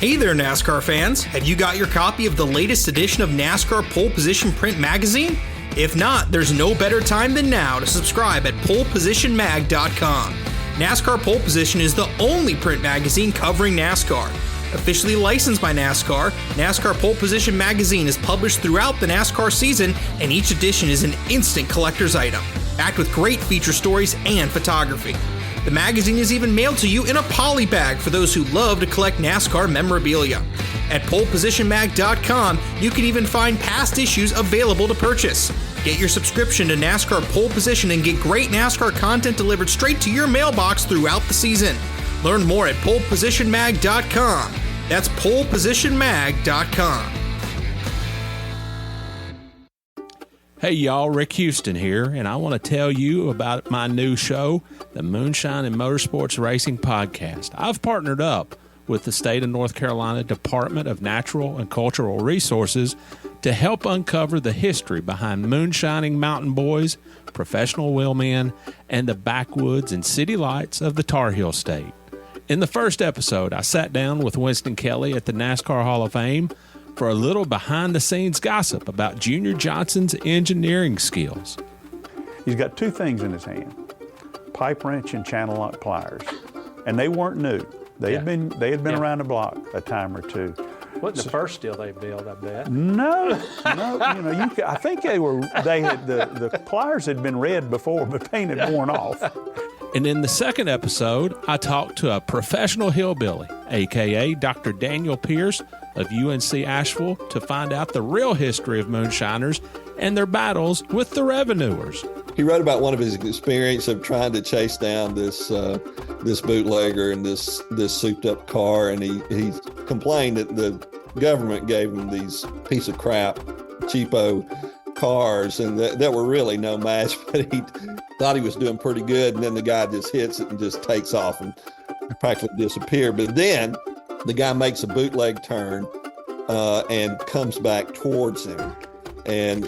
Hey there, NASCAR fans! Have you got your copy of the latest edition of NASCAR Pole Position Print Magazine? If not, there's no better time than now to subscribe at polepositionmag.com. NASCAR Pole Position is the only print magazine covering NASCAR. Officially licensed by NASCAR, NASCAR Pole Position Magazine is published throughout the NASCAR season, and each edition is an instant collector's item, packed with great feature stories and photography. The magazine is even mailed to you in a poly bag for those who love to collect NASCAR memorabilia. At polepositionmag.com, you can even find past issues available to purchase. Get your subscription to NASCAR Pole Position and get great NASCAR content delivered straight to your mailbox throughout the season. Learn more at polepositionmag.com. That's polepositionmag.com. Hey y'all, Rick Houston here, and I want to tell you about my new show, the Moonshine and Motorsports Racing Podcast. I've partnered up with the state of North Carolina Department of Natural and Cultural Resources to help uncover the history behind moonshining mountain boys, professional wheelmen, and the backwoods and city lights of the Tar Heel State. In the first episode, I sat down with Winston Kelly at the NASCAR Hall of Fame for a little behind-the-scenes gossip about Junior Johnson's engineering skills. He's got two things in his hand, pipe wrench and channel lock pliers, and they weren't new. They had been around the block a time or two. Wasn't the first steel they built, I bet? No. I think the pliers had been red before, but paint had worn off. And in the second episode, I talked to a professional hillbilly, a.k.a. Dr. Daniel Pierce of UNC Asheville, to find out the real history of moonshiners and their battles with the revenuers. He wrote about one of his experience of trying to chase down this bootlegger in this souped-up car, and he complained that the government gave him these piece of crap, cheapo cars, and that were really no match, but he thought he was doing pretty good, and then the guy just hits it and just takes off and practically disappear. But then the guy makes a bootleg turn and comes back towards him. And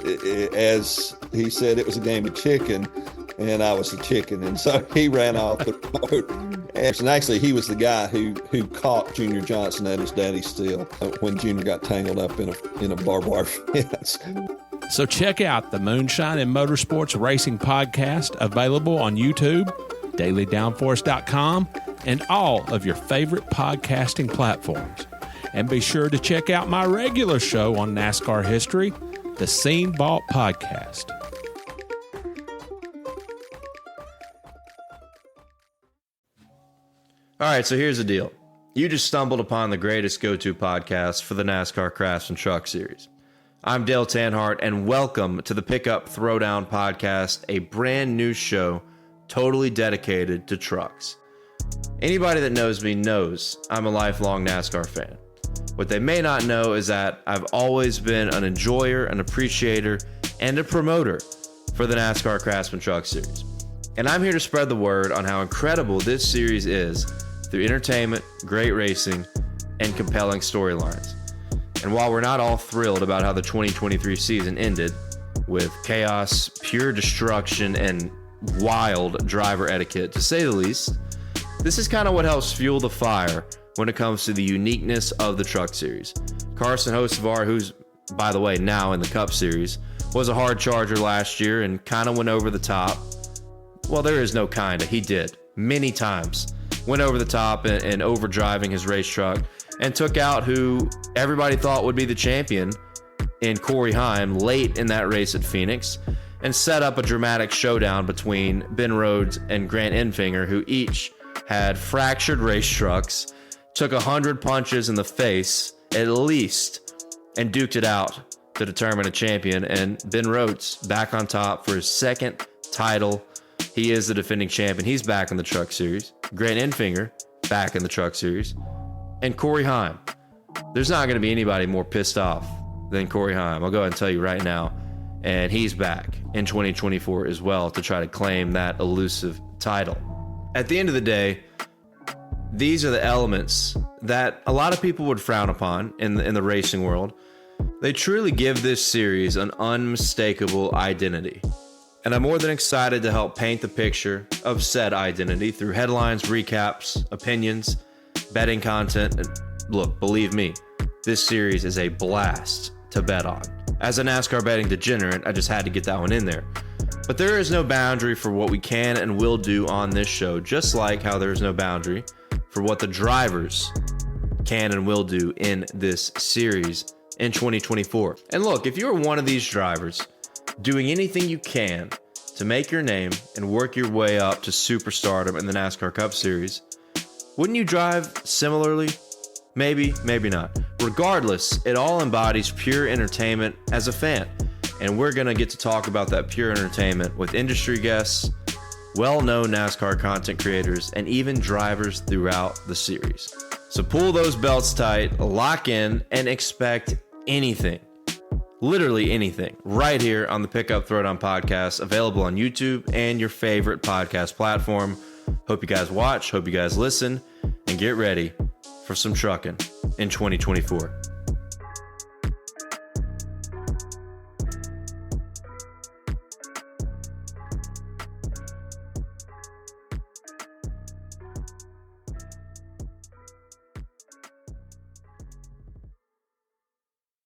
as he said, it was a game of chicken, and I was the chicken. And so he ran off the road. And actually, he was the guy who caught Junior Johnson at his daddy's steel when Junior got tangled up in a barbed wire fence. So check out the Moonshine and Motorsports Racing Podcast, available on YouTube, dailydownforce.com, and all of your favorite podcasting platforms. And be sure to check out my regular show on NASCAR history, the Scene Vault Podcast. All right, so here's the deal. You just stumbled upon the greatest go-to podcast for the NASCAR Craftsman Truck Series. I'm Dale Tanhardt, and welcome to the Pickup Throwdown Podcast, a brand new show totally dedicated to trucks. Anybody that knows me knows I'm a lifelong NASCAR fan. What they may not know is that I've always been an enjoyer, an appreciator, and a promoter for the NASCAR Craftsman Truck Series. And I'm here to spread the word on how incredible this series is through entertainment, great racing, and compelling storylines. And while we're not all thrilled about how the 2023 season ended, with chaos, pure destruction, and wild driver etiquette, to say the least, this is kind of what helps fuel the fire when it comes to the uniqueness of the Truck Series. Carson Hocevar, who's, by the way, now in the Cup Series, was a hard charger last year and kind of went over the top. Well, there is no kinda. He did. Many times. Went over the top and overdriving his race truck, and took out who everybody thought would be the champion in Corey Heim late in that race at Phoenix, and set up a dramatic showdown between Ben Rhodes and Grant Enfinger, who each had fractured race trucks, took 100 punches in the face at least, and duked it out to determine a champion. And Ben Rhodes back on top for his second title. He is the defending champion. He's back in the Truck Series. Grant Enfinger back in the Truck Series. And Corey Heim. There's not going to be anybody more pissed off than Corey Heim. I'll go ahead and tell you right now. And he's back in 2024 as well to try to claim that elusive title. At the end of the day, these are the elements that a lot of people would frown upon in the racing world. They truly give this series an unmistakable identity. And I'm more than excited to help paint the picture of said identity through headlines, recaps, opinions, betting content, look, believe me, this series is a blast to bet on. As a NASCAR betting degenerate, I just had to get that one in there. But there is no boundary for what we can and will do on this show, just like how there is no boundary for what the drivers can and will do in this series in 2024. And look, if you're one of these drivers doing anything you can to make your name and work your way up to superstardom in the NASCAR Cup Series, wouldn't you drive similarly? Maybe, maybe not. Regardless, it all embodies pure entertainment as a fan. And we're going to get to talk about that pure entertainment with industry guests, well-known NASCAR content creators, and even drivers throughout the series. So pull those belts tight, lock in, and expect anything, literally anything, right here on the Pickup Throwdown podcast, available on YouTube and your favorite podcast platform. Hope you guys watch, hope you guys listen, and get ready for some trucking in 2024.